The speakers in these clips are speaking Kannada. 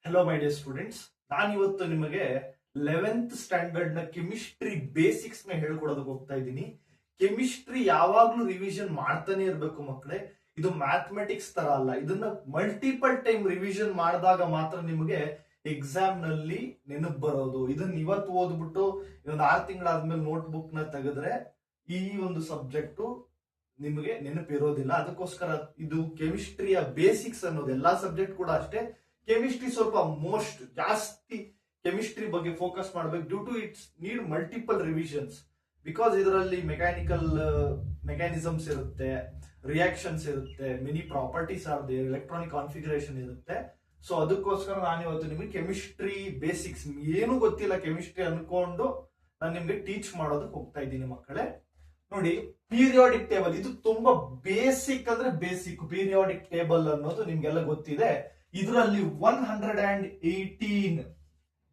ಹಲೋ ಮೈ ಡಿಯರ್ ಸ್ಟೂಡೆಂಟ್ಸ್, ನಾನಿವತ್ತು ನಿಮಗೆ 11th ಸ್ಟ್ಯಾಂಡರ್ಡ್ ನ ಕೆಮಿಸ್ಟ್ರಿ ಬೇಸಿಕ್ಸ್ ನ ಹೇಳ್ಕೊಡೋದಕ್ಕೆ ಹೋಗ್ತಾ ಇದ್ದೀನಿ. ಕೆಮಿಸ್ಟ್ರಿ ಯಾವಾಗ್ಲೂ ರಿವಿಷನ್ ಮಾಡ್ತಾನೆ ಇರ್ಬೇಕು ಮಕ್ಕಳೇ. ಇದು ಮ್ಯಾಥಮೆಟಿಕ್ಸ್ ತರ ಅಲ್ಲ. ಇದನ್ನ ಮಲ್ಟಿಪಲ್ ಟೈಮ್ ರಿವಿಷನ್ ಮಾಡಿದಾಗ ಮಾತ್ರ ನಿಮಗೆ ಎಕ್ಸಾಮ್ ನಲ್ಲಿ ನೆನಪು ಬರೋದು. ಇದನ್ನ ಇವತ್ತು ಓದ್ಬಿಟ್ಟು ಇನ್ನೊಂದು 6 ತಿಂಗಳಾದ್ಮೇಲೆ ನೋಟ್ ಬುಕ್ ನ ತೆಗೆದ್ರೆ ಈ ಒಂದು ಸಬ್ಜೆಕ್ಟ್ ನಿಮಗೆ ನೆನಪಿರೋದಿಲ್ಲ. ಅದಕ್ಕೋಸ್ಕರ ಇದು ಕೆಮಿಸ್ಟ್ರಿಯ ಬೇಸಿಕ್ಸ್ ಅನ್ನೋದು. ಎಲ್ಲಾ ಸಬ್ಜೆಕ್ಟ್ ಕೂಡ ಅಷ್ಟೇ. ಕೆಮಿಸ್ಟ್ರಿ ಸ್ವಲ್ಪ ಜಾಸ್ತಿ ಕೆಮಿಸ್ಟ್ರಿ ಬಗ್ಗೆ ಫೋಕಸ್ ಮಾಡಬೇಕು. Due to its need multiple revisions. Because ಇದರಲ್ಲಿ ಮೆಕ್ಯಾನಿಸಮ್ಸ್ ಇರುತ್ತೆ, ರಿಯಾಕ್ಷನ್ಸ್ ಇರುತ್ತೆ, many properties are there, electronic configuration ಇರುತ್ತೆ. ಸೊ ಅದಕ್ಕೋಸ್ಕರ ನಾನು ಇವತ್ತು ನಿಮಗೆ ಕೆಮಿಸ್ಟ್ರಿ ಬೇಸಿಕ್ಸ್ ಏನು ಗೊತ್ತಿಲ್ಲ ಕೆಮಿಸ್ಟ್ರಿ ಅನ್ಕೊಂಡು ನಾನು ನಿಮ್ಗೆ ಟೀಚ್ ಮಾಡೋದಕ್ಕೆ ಹೋಗ್ತಾ ಇದ್ದೀನಿ ಮಕ್ಕಳೇ. ನೋಡಿ, ಪೀರಿಯಾಡಿಕ್ ಟೇಬಲ್ ಇದು ತುಂಬಾ ಬೇಸಿಕ್ ಅಂದ್ರೆ ಬೇಸಿಕ್. ಪೀರಿಯಾಡಿಕ್ ಟೇಬಲ್ ಅನ್ನೋದು ನಿಮ್ಗೆಲ್ಲ ಗೊತ್ತಿದೆ. ಇದರಲ್ಲಿ 118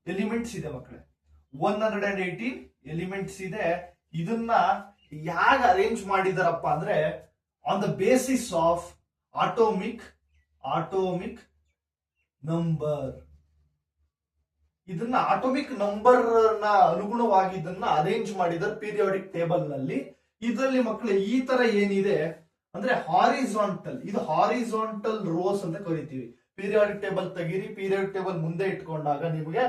ಎಲಿಮೆಂಟ್ಸ್ ಇದೆ ಮಕ್ಕಳೇ. 118 ಎಲಿಮೆಂಟ್ಸ್ ಇದೆ. ಇದನ್ನ ಯಾಕೆ ಅರೇಂಜ್ ಮಾಡಿದಾರಪ್ಪ ಅಂದ್ರೆ on the basis of atomic number. ಇದನ್ನ ಆಟೋಮಿಕ್ ನಂಬರ್ ನ ಅನುಗುಣವಾಗಿ ಇದನ್ನ ಅರೇಂಜ್ ಮಾಡಿದ್ದಾರೆ ಪೀರಿಯಾಡಿಕ್ ಟೇಬಲ್ ನಲ್ಲಿ. ಇದರಲ್ಲಿ ಮಕ್ಕಳೇ ಈ ತರ ಏನಿದೆ ಅಂದ್ರೆ ಹಾರಿಜಾಂಟಲ್, ಇದು ಹಾರಿಜಾಂಟಲ್ ರೋಸ್ ಅಂತ ಕರಿತೀವಿ. ಪೀರಿಯಾಡಿಕ್ ಟೇಬಲ್ ತೆಗೀರಿ, ಪೀರಿಯಾಡಿಕ್ ಟೇಬಲ್ ಮುಂದೆ ಇಟ್ಕೊಂಡಾಗ ನಿಮಗೆ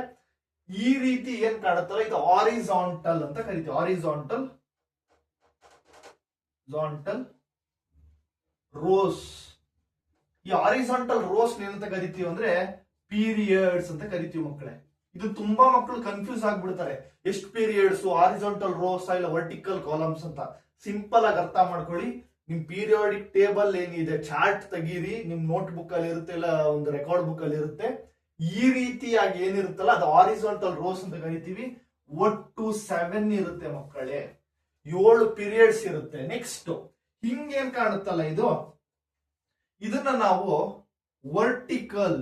ಈ ರೀತಿ ಏನ್ ಕಾಣುತ್ತಲ್ಲ, ಇದು ಹಾರಿಜಾಂಟಲ್ ಅಂತ ಕರಿತೀವಿ. Horizontal rose. ಈ ಹಾರಿಜಾಂಟಲ್ ರೋಸ್ ಏನಂತ ಕರಿತೀವಿ ಅಂದ್ರೆ ಪೀರಿಯಡ್ಸ್ ಅಂತ ಕರಿತೀವಿ ಮಕ್ಕಳೇ. ಇದು ತುಂಬಾ ಮಕ್ಕಳು ಕನ್ಫ್ಯೂಸ್ ಆಗ್ಬಿಡ್ತಾರೆ. ಎಷ್ಟು ಪೀರಿಯಡ್ಸ್, ಹಾರಿಜಾಂಟಲ್ ರೋಸ್ ಇಲ್ಲ ವರ್ಟಿಕಲ್ ಕಾಲಮ್ಸ್ ಅಂತ. ಸಿಂಪಲ್ ಆಗಿ ಅರ್ಥ ಮಾಡ್ಕೊಳ್ಳಿ. ನಿಮ್ ಪೀರಿಯಾಡಿಕ್ ಟೇಬಲ್ ಏನಿದೆ ಚಾರ್ಟ್ ತೆಗೀರಿ, ನಿಮ್ ನೋಟ್ ಬುಕ್ ಅಲ್ಲಿ ಇರುತ್ತೆ, ಇಲ್ಲ ಒಂದು ರೆಕಾರ್ಡ್ ಬುಕ್ ಅಲ್ಲಿ ಇರುತ್ತೆ. ಈ ರೀತಿಯಾಗಿ ಏನಿರುತ್ತಲ್ಲ ಅದು ಹಾರಿಜಾಂಟಲ್ ರೋಸ್ ಅಂತ ಕರಿತೀವಿ. ಒಟ್ಟು 7 ಇರುತ್ತೆ ಮಕ್ಕಳೇ, 7 ಪೀರಿಯಡ್ಸ್ ಇರುತ್ತೆ. ನೆಕ್ಸ್ಟ್ ಹಿಂಗೇನ್ ಕಾಣುತ್ತಲ್ಲ ಇದು, ಇದನ್ನ ನಾವು ವರ್ಟಿಕಲ್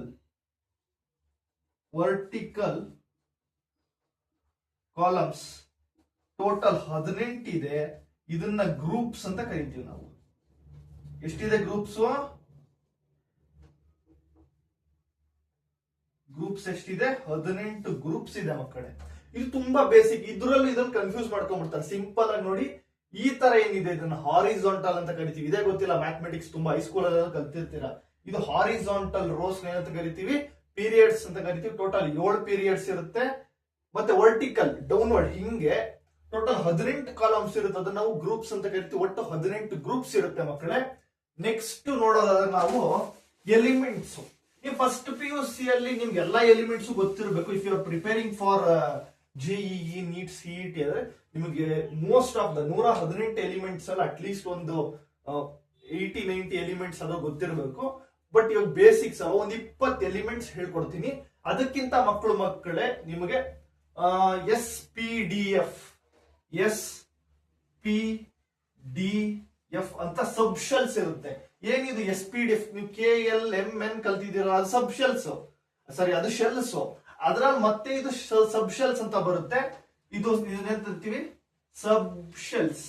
ಕಾಲಮ್ಸ್ ಟೋಟಲ್ 18 ಇದೆ. ಇದನ್ನ ಗ್ರೂಪ್ಸ್ ಅಂತ ಕರಿತೀವಿ ನಾವು. ಎಷ್ಟಿದೆ ಗ್ರೂಪ್ಸ್ ಎಷ್ಟಿದೆ? 18 ಗ್ರೂಪ್ಸ್ ಇದೆ ಮಕ್ಕಳೇ. ಇದು ತುಂಬಾ ಬೇಸಿಕ್. ಇದ್ರಲ್ಲಿ ಇದನ್ನ ಕನ್ಫ್ಯೂಸ್ ಮಾಡ್ಕೊಂಡ್ಬಿಡ್ತಾರೆ. ಸಿಂಪಲ್ ಆಗಿ ನೋಡಿ, ಈ ತರ ಏನಿದೆ ಇದನ್ನ ಹಾರಿಜಾಂಟಲ್ ಅಂತ ಕರಿತೀವಿ. ಇದೇ ಗೊತ್ತಿಲ್ಲ ಮ್ಯಾಥಮೆಟಿಕ್ಸ್ ತುಂಬಾ ಹೈಸ್ಕೂಲ್ ಅಲ್ಲಿ ಕಲ್ತಿರ್ತೀರಾ. ಇದು ಹಾರಿಜಾಂಟಲ್ ರೋಸ್ ಏನಂತ ಕರಿತೀವಿ, ಪೀರಿಯಡ್ಸ್ ಅಂತ ಕರಿತೀವಿ. ಟೋಟಲ್ 7 ಪೀರಿಯಡ್ಸ್ ಇರುತ್ತೆ. ಮತ್ತೆ ವರ್ಟಿಕಲ್ ಡೌನ್ವರ್ಡ್ ಹಿಂಗೆ ಟೋಟಲ್ 18 ಕಾಲಮ್ಸ್ ಇರುತ್ತೆ. ಅದನ್ನ ನಾವು ಗ್ರೂಪ್ಸ್ ಅಂತ ಕರಿತೀವಿ. ಒಟ್ಟು 18 ಗ್ರೂಪ್ಸ್ ಇರುತ್ತೆ ಮಕ್ಕಳೇ. ನೆಕ್ಸ್ಟ್ ನೋಡೋದಾದ್ರೆ ನಾವು ಎಲಿಮೆಂಟ್ಸ್. ನೀವು ಫಸ್ಟ್ PUC ಅಲ್ಲಿ ನಿಮ್ಗೆ ಎಲ್ಲಾ ಎಲಿಮೆಂಟ್ಸ್ ಗೊತ್ತಿರಬೇಕು. If you are preparing for JEE NEET CET ಅಂದ್ರೆ ನಿಮಗೆ ಮೋಸ್ಟ್ ಆಫ್ ದ 118 ಎಲಿಮೆಂಟ್ಸ್ ಅಲ್ಲಿ ಅಟ್ಲೀಸ್ಟ್ ಒಂದು 80-90 ಎಲಿಮೆಂಟ್ಸ್ ಅದು ಗೊತ್ತಿರಬೇಕು. ಬಟ್ ಇವಾಗ ಬೇಸಿಕ್ಸ್ ಒಂದು 20 ಎಲಿಮೆಂಟ್ಸ್ ಹೇಳ್ಕೊಡ್ತೀನಿ. ಅದಕ್ಕಿಂತ ಮಕ್ಕಳೇ ನಿಮಗೆ SPDF ಅಂತ ಸಬ್ಶೆಲ್ಸ್ ಇರುತ್ತೆ. ಏನಿದು SPDF? ನೀವು KLMN ಕಲ್ತಿದ್ದೀರಾ, ಅದು ಸಬ್ಶೆಲ್ಸ್, ಸಾರಿ ಅದು ಶೆಲ್ಸ್. ಅದ್ರಲ್ಲಿ ಮತ್ತೆ ಇದು ಸಬ್ಶೆಲ್ಸ್ ಅಂತ ಬರುತ್ತೆ. ಇದನ್ನೇಂತೀವಿ ಸಬ್ಶೆಲ್ಸ್.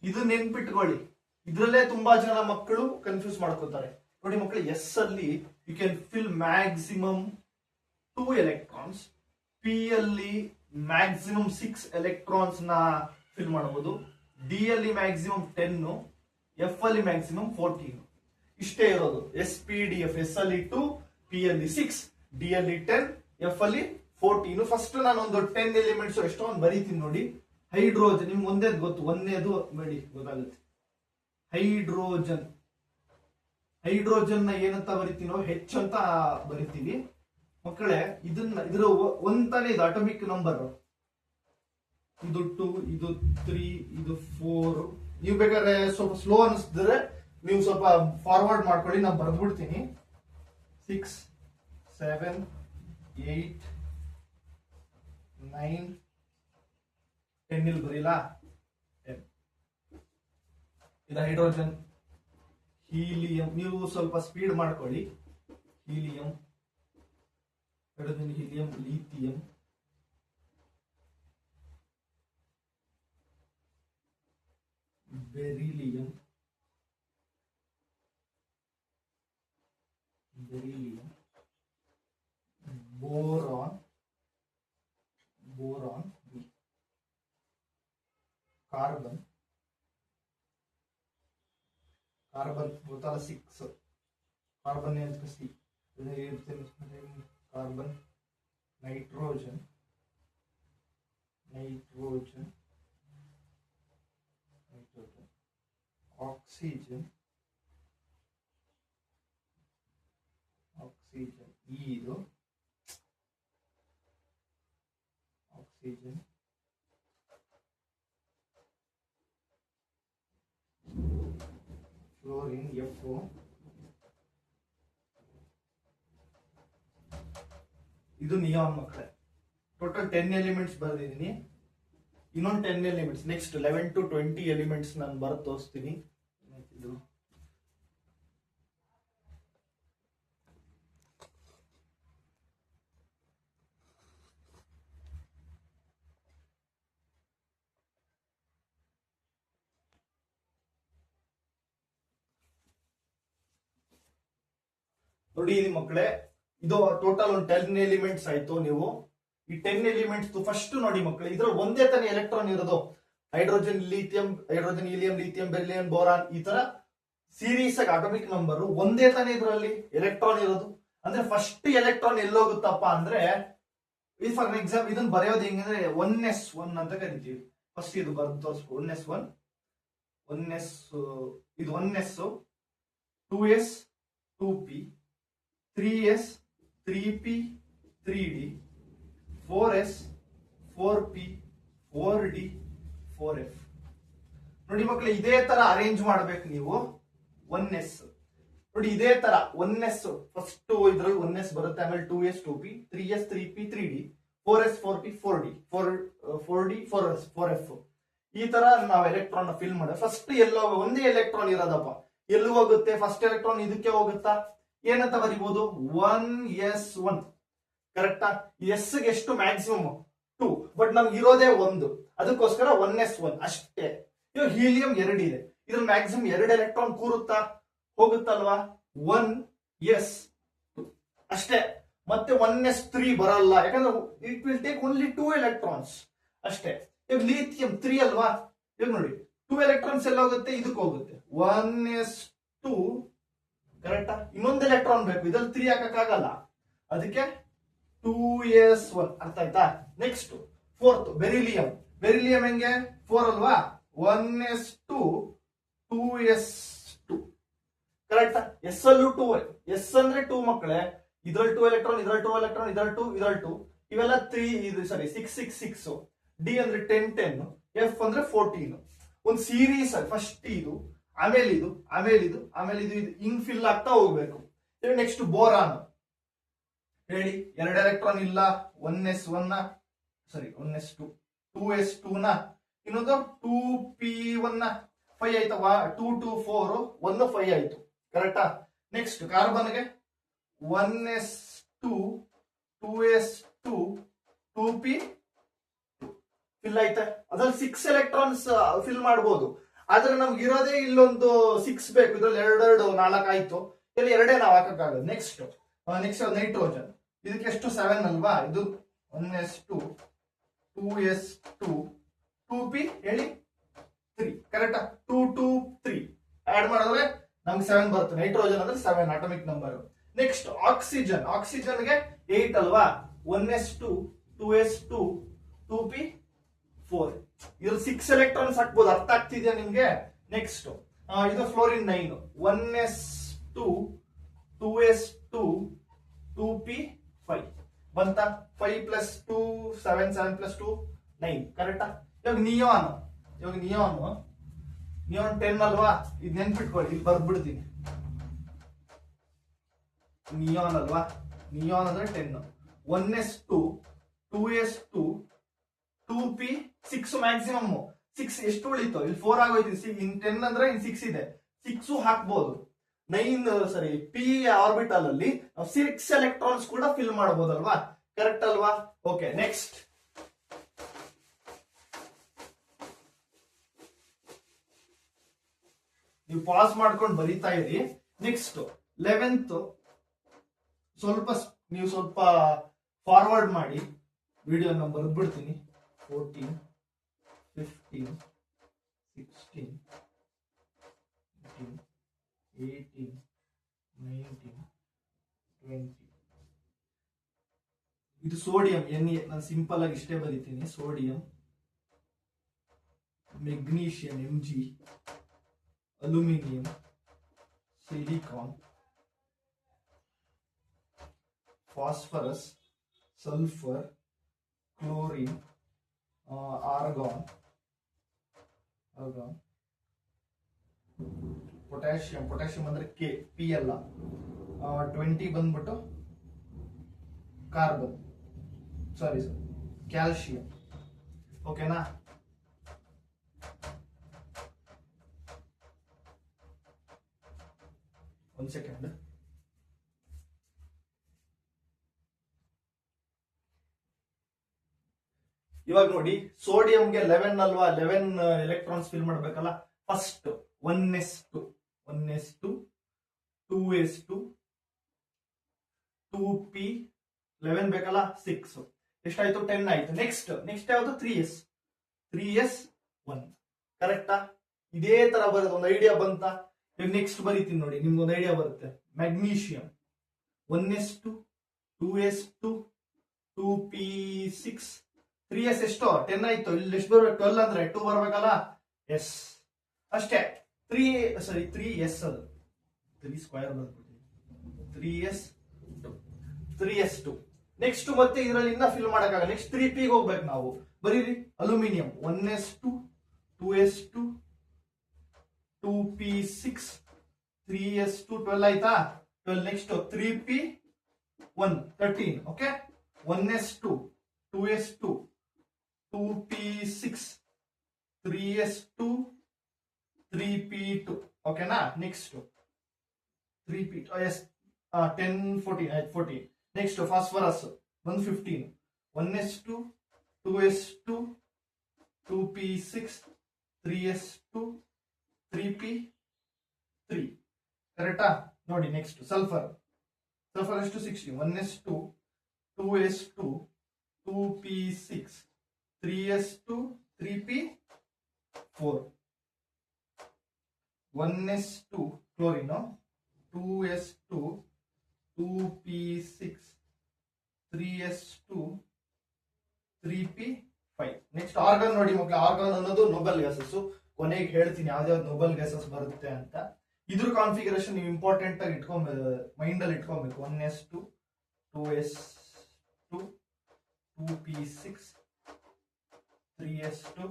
ಇದು ನೆನ್ಪಿಟ್ಕೊಳ್ಳಿ. ಇದ್ರಲ್ಲೇ ತುಂಬಾ ಜನ ಮಕ್ಕಳು ಕನ್ಫ್ಯೂಸ್ ಮಾಡ್ಕೋತಾರೆ. ನೋಡಿ ಮಕ್ಕಳು, S ಅಲ್ಲಿ you can fill maximum 2 electrons. P ಅಲ್ಲಿ ಮ್ಯಾಕ್ಸಿಮಮ್ 6 ಎಲೆಕ್ಟ್ರಾನ್ಸ್ ನ ಫಿಲ್ ಮಾಡಬಹುದು. D ಅಲ್ಲಿ ಮ್ಯಾಕ್ಸಿಮಮ್ 10, F ಅಲ್ಲಿ ಮ್ಯಾಕ್ಸಿಮಮ್ 14. ಇಷ್ಟೇ ಇರೋದು SPDF. S ಅಲ್ಲಿ 2, P ಅಲ್ಲಿ 6, D ಅಲ್ಲಿ 10, F ಅಲ್ಲಿ 14. ಫಸ್ಟ್ ನಾನು ಒಂದು 10 ಎಲಿಮೆಂಟ್ಸ್ ಎಷ್ಟೊಂದು ಬರೀತೀನಿ ನೋಡಿ. ಹೈಡ್ರೋಜನ್ ನಿಮ್ಗೆ ಒಂದೇ ಗೊತ್ತು, ಒಂದೇದು ನೋಡಿ ಗೊತ್ತಾಗುತ್ತೆ. ಹೈಡ್ರೋಜನ್ ನ ಏನಂತ ಬರಿತೀನೋ H ಅಂತ ಬರಿತೀವಿ ಮಕ್ಕಳೇ. ಇದ್ರ ಒಂತಾನೆ ಇದು ಅಟೋಮಿಕ್ ನಂಬರ್. ಇದು 2, ಇದು 3, ಇದು 4. ನೀವು ಬೇಕಾದ್ರೆ ಸ್ವಲ್ಪ ಸ್ಲೋ ಅನಿಸಿದ್ರೆ ನೀವು ಸ್ವಲ್ಪ ಫಾರ್ವರ್ಡ್ ಮಾಡ್ಕೊಳ್ಳಿ, ನಾನು ಬರ್ದ್ಬಿಡ್ತೀನಿ. 6, 7, 8, 9, 10 ಇಲ್ಲಿ ಬರೀಲಾ? 10. ಇದು ಹೈಡ್ರೋಜನ್. ಹೀಲಿಯಂ, ನೀವು ಸ್ವಲ್ಪ ಸ್ಪೀಡ್ ಮಾಡ್ಕೊಳ್ಳಿ. Helium, helium, lithium, beryllium, carbon ಗೊತ್ತಲ್ಲ 6 ಕಾರ್ಬನ್ ಅಂತ ಸಿ ಕಾರ್ಬನ್ ನೈಟ್ರೋಜನ್ ಆಕ್ಸಿಜನ್ ಇದು ಆಕ್ಸಿಜನ್ ಫ್ಲೋರಿನ್ FO ಇದು ನಿಯಾನ್ ಮಕ್ಕಳೇ. ಟೋಟಲ್ 10 ಎಲಿಮೆಂಟ್ಸ್ ಬರೆದಿದ್ದೀನಿ. ಇನ್ನೊಂದು 10 ಎಲಿಮೆಂಟ್ಸ್ ನೆಕ್ಸ್ಟ್ 11 to 20 ಎಲಿಮೆಂಟ್ಸ್ ನಾನು ಬರೆದು ತೋರಿಸ್ತೀನಿ. ಇದು ನೋಡಿ ಮಕ್ಕಳೇ, ಇದು ಟೋಟಲ್ ಒಂದು 10 ಎಲಿಮೆಂಟ್ಸ್ ಆಯ್ತು. ನೀವು ಈ 10 ಎಲಿಮೆಂಟ್ಸ್ ಫಸ್ಟ್ ನೋಡಿ ಮಕ್ಕಳೇ, ಇದ್ರಲ್ಲಿ ಒಂದೇ ತಾನೇ ಎಲೆಕ್ಟ್ರಾನ್ ಇರೋದು. Hydrogen helium lithium beryllium boron ಈ ತರ ಸೀರೀಸ್ ಆಗಿ ಅಟಾಮಿಕ್ ನಂಬರ್ ಒಂದೇ ತಾನೇ ಇದರಲ್ಲಿ ಎಲೆಕ್ಟ್ರಾನ್ ಇರೋದು. ಅಂದ್ರೆ ಫಸ್ಟ್ ಎಲೆಕ್ಟ್ರಾನ್ ಎಲ್ಲೋಗುತ್ತಪ್ಪ ಅಂದ್ರೆ, ಫಾರ್ ಎಕ್ಸಾಂಪಲ್ ಇದನ್ನ ಬರೆಯೋದು ಹೆಂಗಂದ್ರೆ 1s1 ಅಂತ ಕರಿತೀವಿ. ಫಸ್ಟ್ ಇದು ಬರೆದು ತೋರಿಸ್ಕೊ. 1s1 ಇದು 1s 2s 2p 3s 3p 3d 4s 4p 4d 4f. ನೋಡಿ ಮಕ್ಕಳು, ಇದೇ ತರ ಅರೇಂಜ್ ಮಾಡ್ಬೇಕು ನೀವು. 1s ನೋಡಿ ಇದೇ ತರ 1s ಫಸ್ಟ್ ಇದ್ರಲ್ಲಿ 1s ಬರುತ್ತೆ, ಆಮೇಲೆ 2s 2p 3s 3p 3d 4s 4p 4d 4d 4s 4f. ಈ ತರ ನಾವು ಎಲೆಕ್ಟ್ರಾನ್ ಫಿಲ್ ಮಾಡಿ ಫಸ್ಟ್ ಎಲ್ಲೋ ಒಂದೇ ಎಲೆಕ್ಟ್ರಾನ್ ಇರೋದಪ್ಪ. ಎಲ್ಲಿ ಹೋಗುತ್ತೆ ಫಸ್ಟ್ ಎಲೆಕ್ಟ್ರಾನ್? ಇದಕ್ಕೆ ಹೋಗುತ್ತಾ? ಏನಂತ ಬರಿಬಹುದು? 1s1 ಕರೆಕ್ಟಾ? ಎಸ್ ಗೆ ಎಷ್ಟು ಮ್ಯಾಕ್ಸಿಮಮ್ 2, ಬಟ್ ನಮ್ಗೆ ಇರೋದೇ 1, ಅದಕ್ಕೋಸ್ಕರ 1s1 ಅಷ್ಟೇ. ಇವಾಗ ಹೀಲಿಯಂ 2 ಇದೆ, ಇದ್ರ ಮ್ಯಾಕ್ಸಿಮಮ್ 2 ಎಲೆಕ್ಟ್ರಾನ್ ಕೂರುತ್ತಾ? ಹೋಗುತ್ತಲ್ವಾ? 1s2 ಅಷ್ಟೇ. ಮತ್ತೆ 1s3 ಬರಲ್ಲ, ಯಾಕಂದ್ರೆ it will take only 2 electrons ಅಷ್ಟೇ. ಇವಾಗ ಲಿಥಿಯಂ 3 ಅಲ್ವಾ? ಇವಾಗ ನೋಡಿ 2 ಎಲೆಕ್ಟ್ರಾನ್ಸ್ ಎಲ್ಲ ಹೋಗುತ್ತೆ, ಇದಕ್ಕೆ ಹೋಗುತ್ತೆ 1s2 ಕರೆಕ್ಟಾ? ಇನ್ನೊಂದು ಎಲೆಕ್ಟ್ರಾನ್ ಬೇಕು, ಇದ್ರಲ್ಲಿ 3 ಹಾಕಕ್ಕಾಗಲ್ಲ, ಅದಕ್ಕೆ 2s1. ಅರ್ಥ ಆಯ್ತಾ? ನೆಕ್ಸ್ಟ್ 4th ಬೆರಿಲಿಯಂ ಹೆಂಗೆ? 4 ಅಲ್ವಾ? 1s2 2s2 ಕರೆಕ್ಟಾ? ಎಸ್ ಅಲ್ಲೂ 2, ಎಸ್ ಅಂದ್ರೆ 2 ಮಕ್ಕಳೇ. ಇದ್ರಲ್ಲಿ 2 ಎಲೆಕ್ಟ್ರಾನ್, ಇದ್ರಲ್ಲಿ 2 ಎಲೆಕ್ಟ್ರಾನ್, ಇದ್ರಲ್ಲಿ 2, ಇದ್ರಲ್ಲಿ 2, ಇವೆಲ್ಲ 3, ಇದು ಸಾರಿ 6 6 6, ಡಿ ಅಂದ್ರೆ 10 10, ಎಫ್ ಅಂದ್ರೆ 14. ಒಂದು ಸೀರೀಸ್ ಆಗಿ ಫಸ್ಟ್ ಇದು, ಆಮೇಲೆ ಇದು, ಆಮೇಲೆ ಇದು, ಆಮೇಲೆ ಇದು, ಇದು ಹಿಂಗ್ ಫಿಲ್ ಆಗ್ತಾ ಹೋಗ್ಬೇಕು. ನೆಕ್ಸ್ಟ್ ಬೋರಾನ್ ಹೇಳಿ, 2 ಎಲೆಕ್ಟ್ರಾನ್ ಇಲ್ಲ. 1s1 ಸಾರಿ 1s2 2s2 ನ ಇನ್ನೊಂದು 2p1 5 ಆಯ್ತವಾ? 2 2 4 1 5 ಆಯ್ತು ಕರೆಕ್ಟಾ? Next ಕಾರ್ಬನ್ಗೆ 1s2 2s2 2p fill ಆಯ್ತಾ? ಅದ್ರಲ್ಲಿ 6 ಎಲೆಕ್ಟ್ರಾನ್ಸ್ ಫಿಲ್ ಮಾಡಬಹುದು, ಆದ್ರೆ ನಮ್ಗೆ ಇರೋದೇ ಇಲ್ಲೊಂದು 6 ಬೇಕು. ಇದ್ರಲ್ಲಿ 2 2 4 ಆಯ್ತು, ಇಲ್ಲಿ 2 ನಾವು ಹಾಕಕ್ಕಾಗಲ್ಲ. ನೆಕ್ಸ್ಟ್ ನೈಟ್ರೋಜನ್, ಇದಕ್ಕೆ ಎಷ್ಟು 7 ಅಲ್ವಾ? ಇದು 1s2 2s2 2p ಹೇಳಿ 3 ಕರೆಕ್ಟಾ? 2 2 3 ಆಡ್ ಮಾಡಿದ್ರೆ ನಮ್ಗೆ 7 ಬರುತ್ತೆ. ನೈಟ್ರೋಜನ್ ಅಂದ್ರೆ 7 ಅಟಾಮಿಕ್ ನಂಬರ್. ನೆಕ್ಸ್ಟ್ ಆಕ್ಸಿಜನ್ಗೆ 8 ಅಲ್ವಾ? 1s2 2s2 2p 4. ಇದ್ರಲ್ಲಿ 6 ಎಲೆಕ್ಟ್ರಾನ್ಸ್ ಹಾಕ್ಬೋದು. ಅರ್ಥ ಆಗ್ತಿದ್ಯಾ ನಿಮ್ಗೆ? ನೆಕ್ಸ್ಟ್ ಇದು ಫ್ಲೋರಿನ್ 9 1s2 2s2 2p 5 ಬಂತ? 5 ಪ್ಲಸ್ 2 7 7 ಪ್ಲಸ್ 2 9 ಕರೆಕ್ಟಾ? ಇವಾಗ ನಿಯಾನ್ 10 ಅಲ್ವಾ? ಇದು ನೆನ್ಪಿಟ್ಕೊಳ್ಳಿ, ಇಲ್ಲಿ ಬರ್ದ್ಬಿಡ್ತೀನಿ. ನಿಯಾನ್ ಅಲ್ವಾ? ನಿಯಾನ್ ಅಂದ್ರೆ 10. 1s2 2s2 2p 6 maximum. 6 ಎಷ್ಟು ಉಳಿತು? ಇಲ್ಲಿ 4 ಆಗೋಯ್ತು. ಇನ್ 10 ಅಂದ್ರೆ ಇನ್ 6 ಇದೆ, 6 ಹಾಕ್ಬೋದು. 9 ಸರಿ ಪಿ ಆರ್ಬಿಟಲ್ ಅಲ್ಲಿ 6 ಎಲೆಕ್ಟ್ರಾನ್ಸ್ ಕೂಡ ಫಿಲ್ ಮಾಡಬಹುದಲ್ವಾ? ಕರೆಕ್ಟ್ ಅಲ್ವಾ? ಓಕೆ, ನೆಕ್ಸ್ಟ್ ನೀವು ಪಾಸ್ ಮಾಡ್ಕೊಂಡು ಬರೀತಾ ಇರಿ. ನೆಕ್ಸ್ಟ್ 11th ಸ್ವಲ್ಪ ಫಾರ್ವರ್ಡ್ ಮಾಡಿ ವಿಡಿಯೋ ಬರೆದ್ಬಿಡ್ತೀನಿ. 14 15 16, 18, 19, 20. ಇದು ಸೋಡಿಯಂ Na. ನಾನು ಸಿಂಪಲ್ ಆಗಿ ಇಷ್ಟೇ ಬರೀತೀನಿ. Sodium, magnesium Mg, aluminium, silicon, phosphorus, sulphur, chlorine, argon, potassium ಅಂದ್ರೆ ಕೆ, ಪಿ ಅಲ್ಲ. 20 ಬಂದ್ಬಿಟ್ಟು ಕಾರ್ಬನ್, ಸಾರಿ ಸರ್, ಕ್ಯಾಲ್ಸಿಯಂ. ಓಕೆನಾ? ಒಂದು ಸೆಕೆಂಡ್. ಇವಾಗ ನೋಡಿ, ಸೋಡಿಯಂಗೆ 11 ಅಲ್ವಾ, 11 ಎಲೆಕ್ಟ್ರಾನ್ಸ್ ಫಿಲ್ ಮಾಡ್ಬೇಕಲ್ಲ. ಫಸ್ಟ್ 1s2, 2s2, 2p, 11 ಬೇಕಲ್ಲ, 6 ಎಷ್ಟಾಯ್ತು? 10 ಆಯ್ತು. ನೆಕ್ಸ್ಟ್ ಯಾವುದು? 3s1. ಕರೆಕ್ಟಾ? ಇದೇ ತರ ಬರೋದು. ಒಂದು ಐಡಿಯಾ ಬಂತ? ನೆಕ್ಸ್ಟ್ ಬರೀತೀನಿ ನೋಡಿ, ನಿಮ್ಗೊಂದು ಐಡಿಯಾ ಬರುತ್ತೆ. Magnesium 1s2, 2s2, 2p6, 3s ಎಷ್ಟು? 10 ಆಯ್ತು. ಇಲ್ಲಿ ಎಷ್ಟು ಬರ್ಬೇಕು? 12 ಅಂದ್ರೆ 2 ಬರ್ಬೇಕಲ್ಲ. ಎಸ್, ಅಷ್ಟೇ. 3s, ಅದು 3 ಸ್ಕ್ವೇರ್ ಬರ್ಬಿಟ್ಟಿದೆ. 3s2. ನೆಕ್ಸ್ಟ್ ಮತ್ತೆ ಇದರಲ್ಲಿ ಇನ್ನ ಫಿಲ್ ಮಾಡಕ್ಕಾಗಲ್ಲ. ನೆಕ್ಸ್ಟ್ 3p ಹೋಗ್ಬೇಕು ನಾವು. ಬರೀರಿ. Aluminium 1s2, 2s2, 2p6, 3s2, 12 ಆಯ್ತಾ? 12. Next 3p1, 13. Okay. 1s2, 2s2, 2p6, 3s2, 3p2. ಓಕೆನಾ? ನೆಕ್ಸ್ಟ್ 3p, 10, 14 ಆಯ್ತು. 14. Next phosphorus 115, 1s2, 2s2, 2p6, 3s2, 3p3. ಕರೆಕ್ಟಾ? ನೋಡಿ. ನೆಕ್ಸ್ಟ್ ಸಲ್ಫರ್ ಎಷ್ಟು? 60, 1s2, 2s2, 2p6, 3s2, 3p4. 1s2 chlorine 2s2, 2p6, 3s2, 3p5. Next argon ನೋಡಿ ಮಕ್ಕಳು. ಆರ್ಗಾನ್ ಅನ್ನೋದು ನೋಬೆಲ್ ಗ್ಯಾಸಸ್. ಕೊನೆಗೆ ಹೇಳ್ತೀನಿ ಯಾವ್ದಾವ್ದು ನೋಬೆಲ್ ಗ್ಯಾಸಸ್ ಬರುತ್ತೆ ಅಂತ. ಇದ್ರ ಕಾನ್ಫಿಗರೇಷನ್ ನೀವು ಇಂಪಾರ್ಟೆಂಟ್ ಆಗಿ ಮೈಂಡ್ ಅಲ್ಲಿ ಇಟ್ಕೊಬೇಕು. 1s2, 2s2, 2p6, 3s2,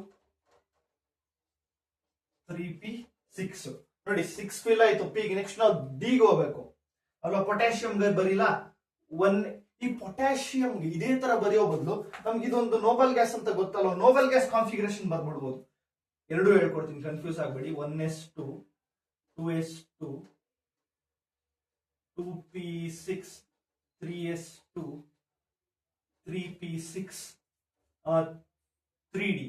3p6. ನೋಡಿ 6 ಫಿಲ್ ಆಯ್ತು. ಪಿಗೆ ನೆಕ್ಸ್ಟ್ ನಾವು ಡಿಗೆ ಹೋಗ್ಬೇಕು ಅಲ್ವಾ. ಪೊಟ್ಯಾಷಿಯಂಗೆ ಬರೀಲ್ಲ. ಈ ಪೊಟ್ಯಾಷಿಯಂಗೆ ಇದೇ ತರ ಬರೆಯೋ ಬದಲು ನಮ್ಗೆ ಇದೊಂದು ನೋಬೆಲ್ ಗ್ಯಾಸ್ ಅಂತ ಗೊತ್ತಲ್ಲ, ನೋಬೆಲ್ ಗ್ಯಾಸ್ ಕಾನ್ಫಿಗರೇಷನ್ ಬರ್ಬಿಡ್ಬೋದು. ಎರಡು ಹೇಳ್ಕೊಡ್ತೀನಿ, confuse ಆಗ್ಬೇಡಿ. 1s2, 2s2, 2p6, 3s2, 3p6, 3d.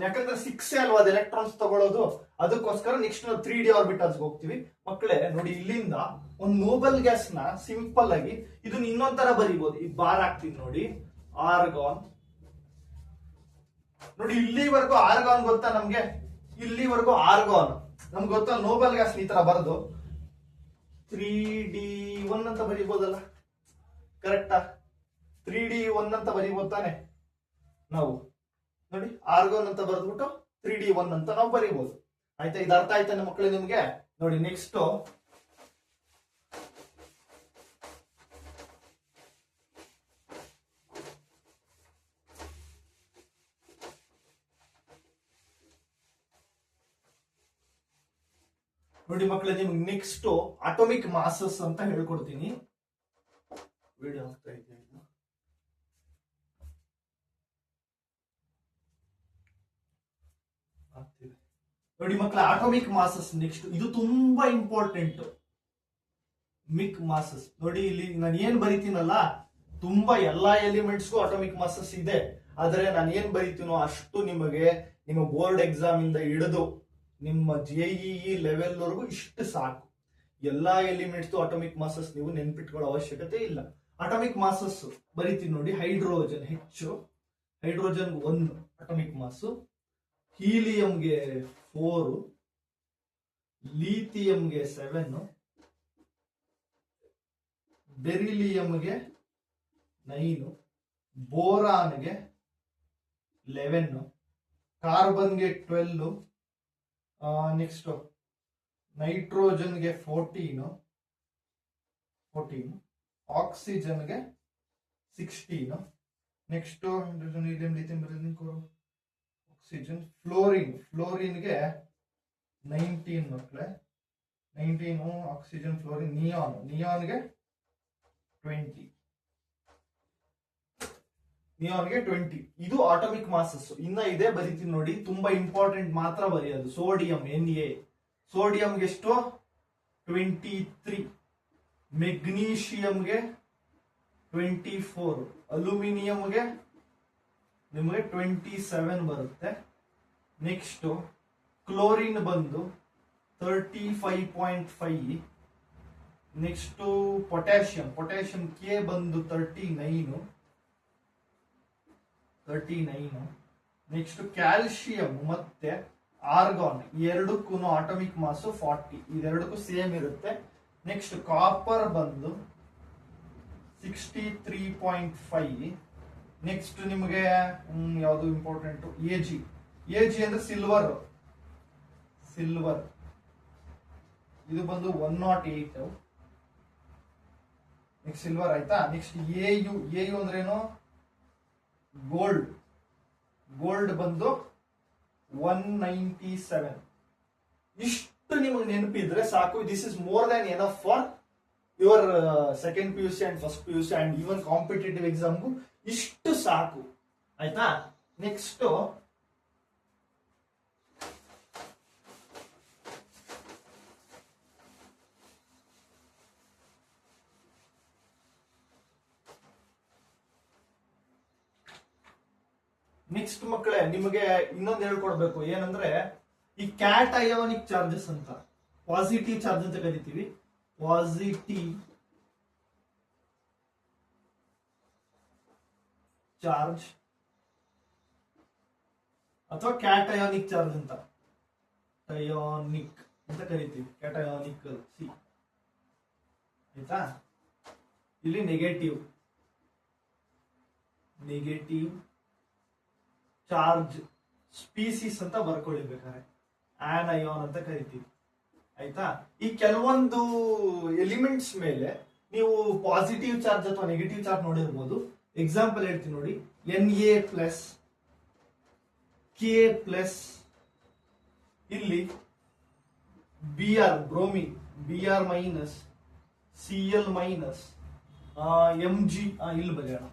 ಯಾಕಂದ್ರೆ 6 ಅಲ್ವಾ ಅದು ಎಲೆಕ್ಟ್ರಾನ್ಸ್ ತಗೊಳ್ಳೋದು, ಅದಕ್ಕೋಸ್ಕರ ನೆಕ್ಸ್ಟ್ ನಾವು 3d ಆರ್ಬಿಟಲ್ಸ್ ಹೋಗ್ತೀವಿ. ಮಕ್ಕಳೇ ನೋಡಿ, ಇಲ್ಲಿಂದ ಒಂದು ನೋಬೆಲ್ ಗ್ಯಾಸ್ ನ ಸಿಂಪಲ್ ಆಗಿ ಇದನ್ನ ಇನ್ನೊಂದ್ ತರ ಬರೀಬಹುದು. ಈ ಬಾರ್ ಹಾಕ್ತೀನಿ ನೋಡಿ. ಆರ್ಗಾನ್ ನೋಡಿ, ಇಲ್ಲಿವರೆಗೂ ಆರ್ಗಾನ್ ಗೊತ್ತಾ ನಮ್ಗೆ? ಇಲ್ಲಿವರೆಗೂ ಆರ್ಗಾನ್ ನಮ್ಗೆ ಗೊತ್ತಾ. ನೋಬೆಲ್ ಗ್ಯಾಸ್ ಈ ತರ ಬರೆದು 3d1 ಅಂತ ಬರೀಬಹುದಲ್ಲ. ಕರೆಕ್ಟಾ? 3d1 ಅಂತ ಬರೀಬಹುದು ತಾನೆ ನಾವು. ನೋಡಿ, ಆರ್ಗಾನ್ ಅಂತ ಬರೆದ್ಬಿಟ್ಟು 3d1 ಅಂತ ನಾವು ಬರೀಬಹುದು. ಆಯ್ತಾ? ಇದು ಅರ್ಥ ಆಯ್ತಾನೆ ಮಕ್ಕಳೇ ನಿಮ್ಗೆ? ನೋಡಿ ನೆಕ್ಸ್ಟ್ ನೋಡಿ ಮಕ್ಕಳೇ, ನಿಮ್ಗೆ ನೆಕ್ಸ್ಟ್ ಅಟೋಮಿಕ್ ಮಾಸಸ್ ಅಂತ ಹೇಳ್ಕೊಡ್ತೀನಿ. ವಿಡಿಯೋ ಆಗ್ತಾ ಇದೆ. ನೋಡಿ ಮಕ್ಕಳ, ಅಟೋಮಿಕ್ ಮಾಸಸ್ ನೆಕ್ಸ್ಟ್. ಇದು ತುಂಬಾ ಇಂಪಾರ್ಟೆಂಟ್. ಮಿಕ್ ಮಾಸಸ್ ನೋಡಿ, ಇಲ್ಲಿ ನಾನು ಏನ್ ಬರಿತೀನಲ್ಲ, ತುಂಬಾ ಎಲ್ಲಾ ಎಲಿಮೆಂಟ್ಸ್ಗೂ ಅಟೋಮಿಕ್ ಮಾಸಸ್ ಇದೆ. ಆದ್ರೆ ನಾನು ಏನ್ ಬರಿತೀನೋ ಅಷ್ಟು ನಿಮಗೆ ನಿಮ್ಮ ಬೋರ್ಡ್ ಎಕ್ಸಾಮ್ ಇಂದ ಹಿಡಿದು ನಿಮ್ಮ JEE ಲೆವೆಲ್ ವರೆಗೂ ಇಷ್ಟು ಸಾಕು. ಎಲ್ಲಾ ಎಲಿಮೆಂಟ್ಸ್ ಅಟೋಮಿಕ್ ಮಾಸಸ್ ನೀವು ನೆನ್ಪಿಟ್ಕೊಳ್ಳೋ ಅವಶ್ಯಕತೆ ಇಲ್ಲ. ಅಟೋಮಿಕ್ ಮಾಸಸ್ ಬರಿತೀನಿ ನೋಡಿ. ಹೈಡ್ರೋಜನ್ ಹೆಚ್ಚು, ಹೈಡ್ರೋಜನ್ 1 ಅಟೋಮಿಕ್ ಮಾಸ್, ಹೀಲಿಯಂಗೆ 4, ಲೀಥಿಯಂಗೆ 7, ಬೆರಿಲಿಯಂಗೆ 9, ಬೋರಾನ್ಗೆ 11, ಕಾರ್ಬನ್ಗೆ 12, ನೆಕ್ಸ್ಟ್ ನೈಟ್ರೋಜನ್ಗೆ 14, ಆಕ್ಸಿಜನ್ಗೆ 16, ನೆಕ್ಸ್ಟ್ ಆಕ್ಸಿಜನ್, ಫ್ಲೋರಿನ್ಗೆ 19 ಮಕ್ಕಳೇ, 19 ಆಕ್ಸಿಜನ್, ಫ್ಲೋರಿನ್, ನಿಯಾನ್ಗೆ 20, ಇದು ಆಟೋಮಿಕ್ ಮಾಸಸ್. ಇನ್ನ ಇದೆ ಬರೀತೀನಿ ನೋಡಿ, ತುಂಬಾ ಇಂಪಾರ್ಟೆಂಟ್ ಮಾತ್ರ ಬರೆಯೋದು. ಸೋಡಿಯಂ Na, ಸೋಡಿಯಂಗೆ ಎಷ್ಟು 23, ಮೆಗ್ನೀಷಿಯಂಗೆ 24, ಅಲ್ಯೂಮಿನಿಯಂಗೆ ನಿಮಗೆ 27 ಬರುತ್ತೆ. ನೆಕ್ಸ್ಟ್ ಕ್ಲೋರಿನ್ ಬಂದು 35.5, ನೆಕ್ಸ್ಟ್ ಪೊಟ್ಯಾಷಿಯಂ ಕೆ ಬಂದು 39, ನೆಕ್ಸ್ಟ್ ಕ್ಯಾಲ್ಸಿಯಂ ಮತ್ತೆ ಆರ್ಗಾನ್ ಎರಡಕ್ಕೂ ಆಟೋಮಿಕ್ ಮಾಸ್ 40, ಇದೆರಡಕ್ಕೂ ಸೇಮ್ ಇರುತ್ತೆ. ನೆಕ್ಸ್ಟ್ ಕಾಪರ್ ಬಂದು 63.5, ನೆಕ್ಸ್ಟ್ ನಿಮಗೆ ಯಾವುದು ಇಂಪಾರ್ಟೆಂಟ್, ಎಜಿ ಅಂದ್ರೆ ಸಿಲ್ವರ್, ಇದು ಬಂದು 108, ನೆಕ್ಸ್ಟ್ ಸಿಲ್ವರ್ ಆಯ್ತಾ. ನೆಕ್ಸ್ಟ್ ಎಯು ಅಂದ್ರೇನು, ಗೋಲ್ಡ್ ಬಂದು 197. ಇಷ್ಟು ನಿಮಗೆ ನೆನಪಿದ್ರೆ ಸಾಕು. This is more than enough for your second PUC and first PUC and even competitive ಎಕ್ಸಾಮ್ಗೂ ಇಷ್ಟು ಸಾಕು ಆಯ್ತಾ. ನೆಕ್ಸ್ಟ್ ಮಕ್ಕಳೇ ನಿಮಗೆ ಇನ್ನೊಂದು ಹೇಳ್ಕೊಡ್ಬೇಕು. ಏನಂದ್ರೆ ಈ ಕ್ಯಾಟ್ ಅಯೋನಿಕ್ ಚಾರ್ಜಸ್ ಅಂತ, ಪಾಸಿಟಿವ್ ಚಾರ್ಜ್ ಅಂತ ಕರಿತೀವಿ. ಪಾಸಿಟಿವ್ ಚಾರ್ಜ್ ಅಥವಾ ಕ್ಯಾಟಯಾನಿಕ್ ಚಾರ್ಜ್ ಅಂತ, ಟಯಾನಿಕ್ ಅಂತ ಕರಿತೀವಿ. ಕ್ಯಾಟಯಾನಿಕ್ ಸಿ ಆಯ್ತಾ. ಇಲ್ಲಿ ನೆಗೆಟಿವ್ ಚಾರ್ಜ್ ಸ್ಪೀಸೀಸ್ ಅಂತ ಬರ್ಕೊಳ್ಳಿಬೇಕಾದ್ರೆ ಆನಯಾನ್ ಅಂತ ಕರಿತೀವಿ ಆಯ್ತಾ. ಈ ಕೆಲವೊಂದು ಎಲಿಮೆಂಟ್ಸ್ ಮೇಲೆ ನೀವು ಪಾಸಿಟಿವ್ ಚಾರ್ಜ್ ಅಥವಾ ನೆಗೆಟಿವ್ ಚಾರ್ಜ್ ನೋಡಿರ್ಬೋದು. ಎಕ್ಸಾಂಪಲ್ ಹೇಳ್ತೀನಿ ನೋಡಿ, Na+, K+, ಇಲ್ಲಿ Br bromine, Br-, Cl-, Mg ಇಲ್ಲಿ ಬರೆಯೋಣ,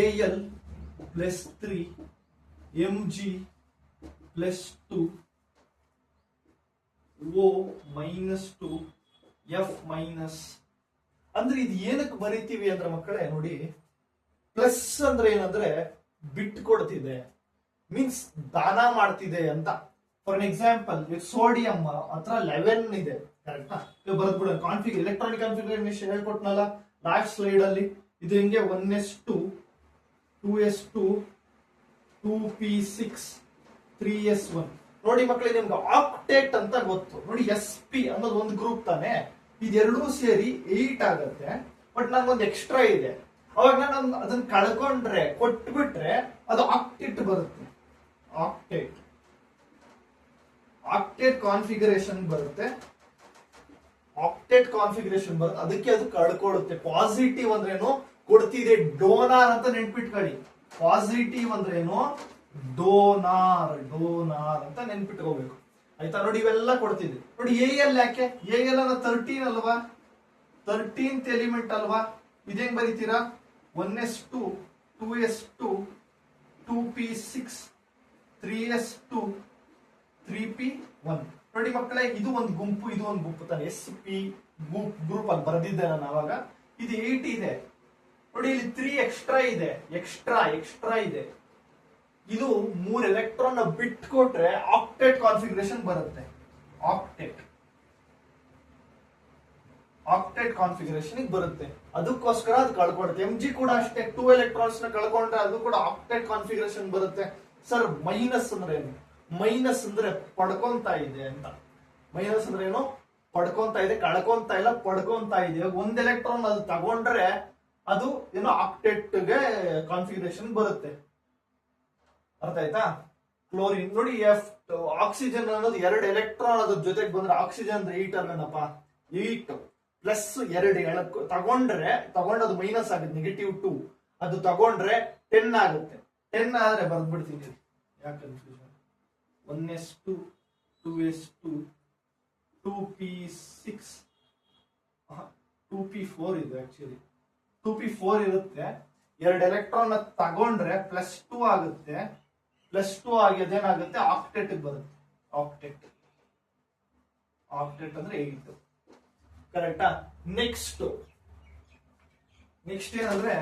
Al+3, Mg+2, O-2, F-. ಅಂದ್ರೆ ಇದು ಏನಕ್ಕೆ ಬರೀತೀವಿ ಅಂದ್ರೆ ಮಕ್ಕಳೇ ನೋಡಿ, ಪ್ಲಸ್ ಅಂದ್ರೆ ಏನಂದ್ರೆ ಬಿಟ್ ಕೊಡ್ತಿದೆ, ಮೀನ್ಸ್ ದಾನ ಮಾಡ್ತಿದೆ ಅಂತ. ಫಾರ್ ಎನ್ ಎಕ್ಸಾಂಪಲ್ ಸೋಡಿಯಂ ಹತ್ರ 11 ಇದೆ, ಕರೆಕ್ಟಾ? ಬರೆದ್ಬಿಡ ಎಲೆಕ್ಟ್ರಾನಿಕ್ ಕಾನ್ಫಿಗರೇಷನ್ ಹೇಳ್ಕೊಟ್ನಲ್ಲ ಲಾಸ್ಟ್ ಸ್ಲೈಡ್ ಅಲ್ಲಿ. ಇದು ಹಿಂಗೆ 1s2, 2s2, 2p6, 3s1. ನೋಡಿ ಮಕ್ಕಳೇ, ನಿಮ್ಗೆ ಆಕ್ಟೇಟ್ ಅಂತ ಗೊತ್ತು ನೋಡಿ. sp ಅನ್ನೋದು ಒಂದು ಗ್ರೂಪ್ ತಾನೆ, ಇದೆರಡೂ ಸೇರಿ 8 ಆಗತ್ತೆ. ಬಟ್ ನಂಗೊಂದು ಎಕ್ಸ್ಟ್ರಾ ಇದೆ, ಅವಾಗ ನಾನು ಅದನ್ನ ಕಳ್ಕೊಂಡ್ರೆ ಕೊಟ್ಬಿಟ್ರೆ ಅದು ಆಕ್ಟೇಟ್ ಬರುತ್ತೆ. ಆಕ್ಟೇಟ್ ಕಾನ್ಫಿಗರೇಷನ್ ಬರುತ್ತೆ, ಅದಕ್ಕೆ ಅದು ಕಳ್ಕೊಳ್ಳುತ್ತೆ. ಪಾಸಿಟಿವ್ ಅಂದ್ರೇನು, ಕೊಡ್ತಿದೆ, ಡೋನಾರ್ ಅಂತ ನೆನ್ಪಿಟ್ಕೊಳ್ಳಿ. ಪಾಸಿಟಿವ್ ಅಂದ್ರೇನು, ಡೋನಾರ್ ಅಂತ ನೆನ್ಪಿಟ್ಕೋಬೇಕು ಆಯ್ತಾ. ನೋಡಿ ಇವೆಲ್ಲ ಕೊಡ್ತಿದ್ವಿ ನೋಡಿ. Al ಯಾಕೆ, Al ಅನ್ನ 13 ಅಲ್ವಾ, 13th ಎಲಿಮೆಂಟ್ ಅಲ್ವಾ. ಇದೇನ್ ಬರೀತೀರಾ, 1s2, 2s2, 2p6, 3s2, 3p1. ನೋಡಿ ಮಕ್ಕಳೇ, ಇದು ಒಂದು ಗುಂಪು, ಇದು ಒಂದು ಗುಂಪು ತಾನೆ. sp ಗ್ರೂಪ್ ಅಲ್ಲಿ ಬರೆದಿದ್ದೆ ನಾನು ಅವಾಗ. ಇದು 8 ಇದೆ ನೋಡಿ, ಇಲ್ಲಿ 3 ಎಕ್ಸ್ಟ್ರಾ ಇದೆ, ಎಕ್ಸ್ಟ್ರಾ ಇದೆ. ಇದು 3 ಎಲೆಕ್ಟ್ರಾನ್ ಬಿಟ್ ಕೊಟ್ರೆ ಆಕ್ಟೇಟ್ ಕಾನ್ಫಿಗರೇಷನ್ ಬರುತ್ತೆ. ಆಕ್ಟೇಟ್ ಕಾನ್ಫಿಗರೇಷನ್ ಬರುತ್ತೆ, ಅದಕ್ಕೋಸ್ಕರ ಅದು ಕಳ್ಕೊಡುತ್ತೆ. Mg ಕೂಡ ಅಷ್ಟೇ, 2 ಎಲೆಕ್ಟ್ರಾನ್ಸ್ ನ ಕಳ್ಕೊಂಡ್ರೆ ಅದು ಕೂಡ ಆಕ್ಟೇಟ್ ಕಾನ್ಫಿಗರೇಷನ್ ಬರುತ್ತೆ. ಸರ್ ಮೈನಸ್ ಅಂದ್ರೆ ಏನು, ಮೈನಸ್ ಅಂದ್ರೆ ಪಡ್ಕೊಂತಾ ಇದೆ ಅಂತ. ಮೈನಸ್ ಅಂದ್ರೆ ಏನು? ಪಡ್ಕೊಂತಾ ಇದೆ, ಕಳ್ಕೊಂತಾ ಇಲ್ಲ, ಪಡ್ಕೊಂತಾ ಇದೆ. ಇವಾಗ ಒಂದ್ ಎಲೆಕ್ಟ್ರಾನ್ ಅದು ತಗೊಂಡ್ರೆ ಅದು ಏನೋ ಆಕ್ಟೆಟ್ಗೆ ಕಾನ್ಫಿಗರೇಷನ್ ಬರುತ್ತೆ. ಅರ್ಥ ಆಯ್ತಾ? ಕ್ಲೋರಿನ್ ನೋಡಿ, ಆಕ್ಸಿಜನ್ ಅನ್ನೋದು 2 ಎಲೆಕ್ಟ್ರಾನ್ ಅದ್ರ ಜೊತೆಗೆ ಬಂದ್ರೆ ಆಕ್ಸಿಜನ್ ಅಂದ್ರೆ 8 ಅಲ್ವೇನಪ್ಪ, 8 ಪ್ಲಸ್ 2 ತಗೊಂಡದು ಮೈನಸ್ ಆಗುತ್ತೆ, -2. ಅದು ತಗೊಂಡ್ರೆ 10 ಆಗುತ್ತೆ. 10 ಆದ್ರೆ ಬರ್ದ್ಬಿಡ್ತೀನಿ, ಯಾಕೆ confusion. 1s2 2s2 2p6 2p4 ಇದು ಆಕ್ಚುಲಿ 2p4 ಇರುತ್ತೆ. 2 ಎಲೆಕ್ಟ್ರಾನ್ ತಗೊಂಡ್ರೆ +2 ಆಗುತ್ತೆ. +2 ಆಗಿ ಅದೇನಾಗುತ್ತೆ, ಆಕ್ಟೆಟ್ ಬರುತ್ತೆ. ಆಕ್ಟೆಟ್ ಅಂದ್ರೆ 8. ಕರೆಕ್ಟಾ? ನೆಕ್ಸ್ಟ್ ಏನಂದ್ರೆ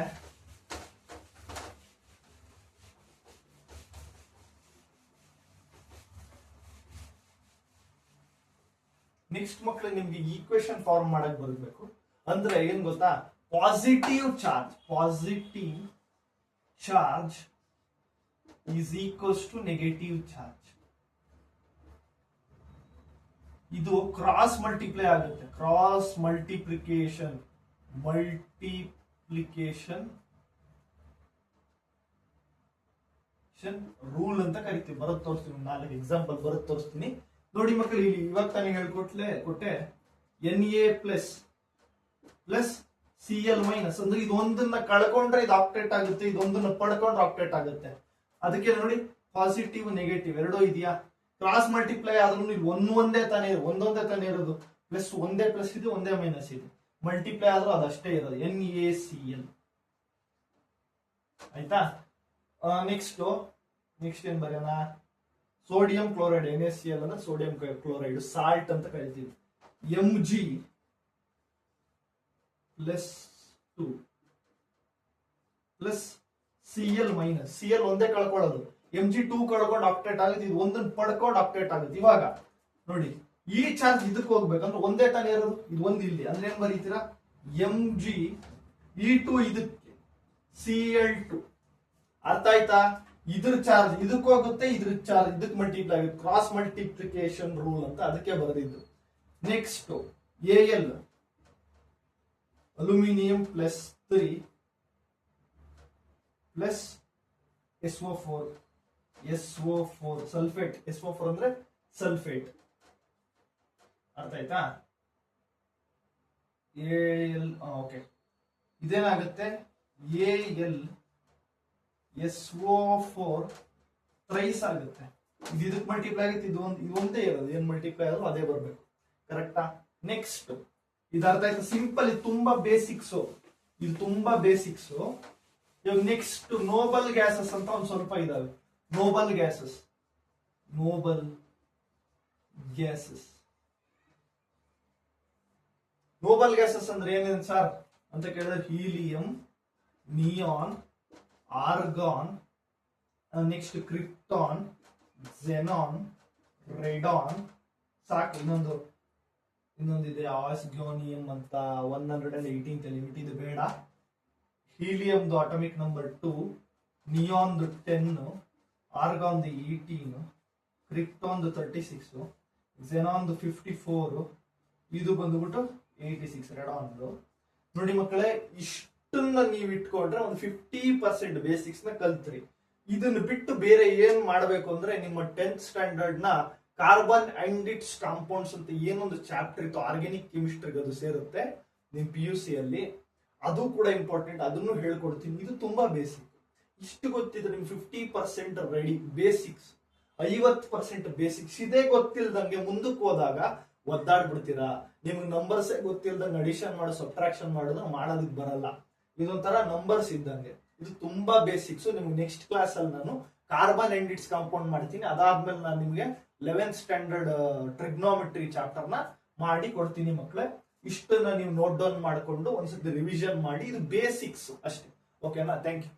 ನೆಕ್ಸ್ಟ್ ಮಕ್ಕಳು ನಿಮ್ಗೆ ಈಕ್ವೇಶನ್ ಫಾರ್ಮ್ ಮಾಡಕ್ ಬರಬೇಕು. ಅಂದ್ರೆ ಏನ್ ಗೊತ್ತಾ, positive charge is equals to negative charge. ಇದು ಕ್ರಾಸ್ ಮಲ್ಟಿಪ್ಲೈ ಆಗುತ್ತೆ. ಕ್ರಾಸ್ ಮಲ್ಟಿಪ್ಲಿಕೇಶನ್ ರೂಲ್ ಅಂತ ಕರಿತೀವಿ. ಬರೋದ್ ತೋರಿಸ್ತೀನಿ, 4 ಎಕ್ಸಾಂಪಲ್ ಬರೋದ್ ತೋರಿಸ್ತೀನಿ ನೋಡಿ ಮಕ್ಕಳು. ಇಲ್ಲಿ ಇವಾಗ ತಾನೇ ಹೇಳ್ಕೊಟ್ಟೆ Na ಪ್ಲಸ್ Cl ಮೈನಸ್ ಅಂದ್ರೆ ಇದು ಒಂದನ್ನ ಕಳ್ಕೊಂಡ್ರೆ ಇದು ಆಕ್ಟೇಟ್ ಆಗುತ್ತೆ, ಇದೊಂದನ್ನ ಪಡ್ಕೊಂಡ್ರೆ ಆಕ್ಟೇಟ್ ಆಗುತ್ತೆ. ಅದಕ್ಕೆ ನೋಡಿ, ಪಾಸಿಟಿವ್ ನೆಗೆಟಿವ್ ಎರಡೂ ಇದೆಯಾ. ಕ್ರಾಸ್ ಮಲ್ಟಿಪ್ಲೈ ಆದ್ರೂ ಒಂದೊಂದೇ ತಾನೇ ಇರೋದು. ಪ್ಲಸ್ ಒಂದೇ ಪ್ಲಸ್ ಇದೆ, ಒಂದೇ ಮೈನಸ್ ಇದೆ. ಮಲ್ಟಿಪ್ಲೈ ಆದ್ರೂ ಅದಷ್ಟೇ ಇರೋದು, NaCl. ಆಯ್ತಾ? ನೆಕ್ಸ್ಟ್ ಏನ್ ಬರೆಯೋಣ, ಸೋಡಿಯಂ ಕ್ಲೋರೈಡ್ NaCl ಅಂದ್ರೆ ಸೋಡಿಯಂ ಕ್ಲೋರೈಡ್, ಸಾಲ್ಟ್ ಅಂತ ಕರಿತೀವಿ. Mg +2 plus Cl minus. Cl ಒಂದೇ ಕಳ್ಕೊಳ್ಳೋದು, Mg2 ಕಳ್ಕೊಂಡು ಆಕ್ಟೇಟ್ ಆಗುತ್ತೆ, ಇದು ಒಂದನ್ನು ಪಡ್ಕೊಂಡು ಆಕ್ಟೇಟ್ ಆಗುತ್ತೆ. ಇವಾಗ ನೋಡಿ, ಈ ಚಾರ್ಜ್ ಇದಕ್ಕೆ ಹೋಗ್ಬೇಕಂದ್ರೆ ಒಂದೇ ತಾನೇ ಇರೋದು, ಇದು ಒಂದು ಇಲ್ಲಿ. ಅಂದ್ರೆ ಏನ್ ಬರೀತೀರಾ, Mg2 ಇದಕ್ಕೆ, Cl2. ಅರ್ಥ ಆಯ್ತಾ? ಇದ್ರ ಚಾರ್ಜ್ ಇದಕ್ಕೆ ಹೋಗುತ್ತೆ, ಇದ್ರ ಚಾರ್ಜ್ ಇದಕ್ಕೆ ಮಲ್ಟಿಪ್ಲೈ ಆಗುತ್ತೆ. ಕ್ರಾಸ್ ಮಲ್ಟಿಪ್ಲಿಕೇಶನ್ ರೂಲ್ ಅಂತ ಅದಕ್ಕೆ ಬರೆದಿದ್ದು. Next Al aluminium +3 plus SO4 sulphate. SO4 ಅಂದ್ರೆ ಸಲ್ಫೇಟ್. ಅರ್ಥ ಆಯ್ತಾ? ಓಕೆ, ಇದೇನಾಗುತ್ತೆ, AlSO4 ಥ್ರೈಸ್ ಆಗುತ್ತೆ. ಇದು ಇದಕ್ಕೆ ಮಲ್ಟಿಪ್ಲೈ ಆಗುತ್ತೆ, ಇದು ಒಂದೇ ಇರೋದು. ಏನ್ ಮಲ್ಟಿಪ್ಲೈ ಆದ್ರೂ ಅದೇ ಬರ್ಬೇಕು. ಕರೆಕ್ಟಾ? ನೆಕ್ಸ್ಟ್ ಇದು ಅರ್ಥ ಆಯ್ತಾ? ಸಿಂಪಲ್, ಇದು ತುಂಬಾ ಬೇಸಿಕ್ಸ್. ಇವಾಗ ನೆಕ್ಸ್ಟ್ ನೋಬಲ್ ಗ್ಯಾಸಸ್ ಅಂತ ಒಂದ್ ಸ್ವಲ್ಪ ಇದಾವೆ. ನೋಬಲ್ ಗ್ಯಾಸಸ್ ಅಂದ್ರೆ ಏನೇನು ಸರ್ ಅಂತ ಕೇಳಿದ್ರೆ, helium, neon, argon, next krypton, xenon, Radeon. ಸಾಕು. ಇನ್ನೊಂದಿದೆ ಆಸ್ಗ್ಯೋನಿಯಂ ಅಂತ, 118th ಎಲಿಮೆಂಟ್. ಇದು ಬೇಡ. ಹೀಲಿಯಂದು ಅಟಾಮಿಕ್ ನಂಬರ್ 2, ನಿಯಾನ್ದು 10, ಆರ್ಗಾನ್ದು 18, ಕ್ರಿಪ್ಟಾನ್ದು 36, ಝೆನಾನ್ದು 54, ಇದು ಬಂದ್ಬಿಟ್ಟು 86 ರೆಡಾನ್ದು. ನೋಡಿ ಮಕ್ಕಳೇ, ಇಷ್ಟನ್ನ ನೀವು ಇಟ್ಕೊಂಡ್ರೆ ಒಂದು 50% ಬೇಸಿಕ್ಸ್ ನ ಕಲ್ತ್ರಿ. ಇದನ್ನ ಬಿಟ್ಟು ಬೇರೆ ಏನ್ ಮಾಡ್ಬೇಕು ಅಂದ್ರೆ, ನಿಮ್ಮ 10th ಸ್ಟ್ಯಾಂಡರ್ಡ್ ನ ಕಾರ್ಬನ್ ಅಂಡ್ ಇಟ್ಸ್ ಕಾಂಪೌಂಡ್ಸ್ ಅಂತ ಏನೊಂದು ಚಾಪ್ಟರ್ ಇತ್ತು, ಆರ್ಗ್ಯಾನಿಕ್ ಕೆಮಿಸ್ಟ್ರಿಗೆ ಅದು ಸೇರುತ್ತೆ ನಿಮ್ PUC ಅಲ್ಲಿ. ಅದು ಕೂಡ ಇಂಪಾರ್ಟೆಂಟ್, ಅದನ್ನು ಹೇಳ್ಕೊಡ್ತೀನಿ. ಇದು ತುಂಬಾ ಬೇಸಿಕ್. ಇಷ್ಟು ಗೊತ್ತಿದ್ರೆ ನಿಮ್ಗೆ 50% ರೆಡಿ. ಬೇಸಿಕ್ಸ್ 50% ಬೇಸಿಕ್ಸ್ ಇದೇ ಗೊತ್ತಿಲ್ದಂಗೆ ಮುಂದಕ್ಕೆ ಹೋದಾಗ ಒದ್ದಾಡ್ಬಿಡ್ತೀರಾ. ನಿಮ್ಗೆ ನಂಬರ್ಸ್ ಗೊತ್ತಿಲ್ದಂಗೆ ಅಡಿಷನ್ ಮಾಡೋ, ಸಬ್ಟ್ರಾಕ್ಷನ್ ಮಾಡೋದಕ್ಕೆ ಬರಲ್ಲ. ಇದೊಂಥರ ನಂಬರ್ಸ್ ಇದ್ದಂಗೆ. ಇದು ತುಂಬಾ ಬೇಸಿಕ್ಸ್. ನಿಮ್ಗೆ ನೆಕ್ಸ್ಟ್ ಕ್ಲಾಸ್ ಅಲ್ಲಿ ನಾನು ಕಾರ್ಬನ್ ಅಂಡ್ ಇಟ್ಸ್ ಕಾಂಪೌಂಡ್ ಮಾಡ್ತೀನಿ. ಅದಾದ್ಮೇಲೆ ನಾನು ನಿಮ್ಗೆ 11th ಸ್ಟ್ಯಾಂಡರ್ಡ್ ಟ್ರಿಗ್ನೋಮೆಟ್ರಿ ಚಾಪ್ಟರ್ ನ ಮಾಡಿ ಕೊಡ್ತೀನಿ ಮಕ್ಕಳೇ. ಇಷ್ಟನ್ನ ನೀವು ನೋಟ್ ಡೌನ್ ಮಾಡ್ಕೊಂಡು ಒಂದ್ಸತಿ ರಿವಿಷನ್ ಮಾಡಿ. ಇದು ಬೇಸಿಕ್ಸ್ ಅಷ್ಟೇ. ಓಕೆನಾ? Thank you.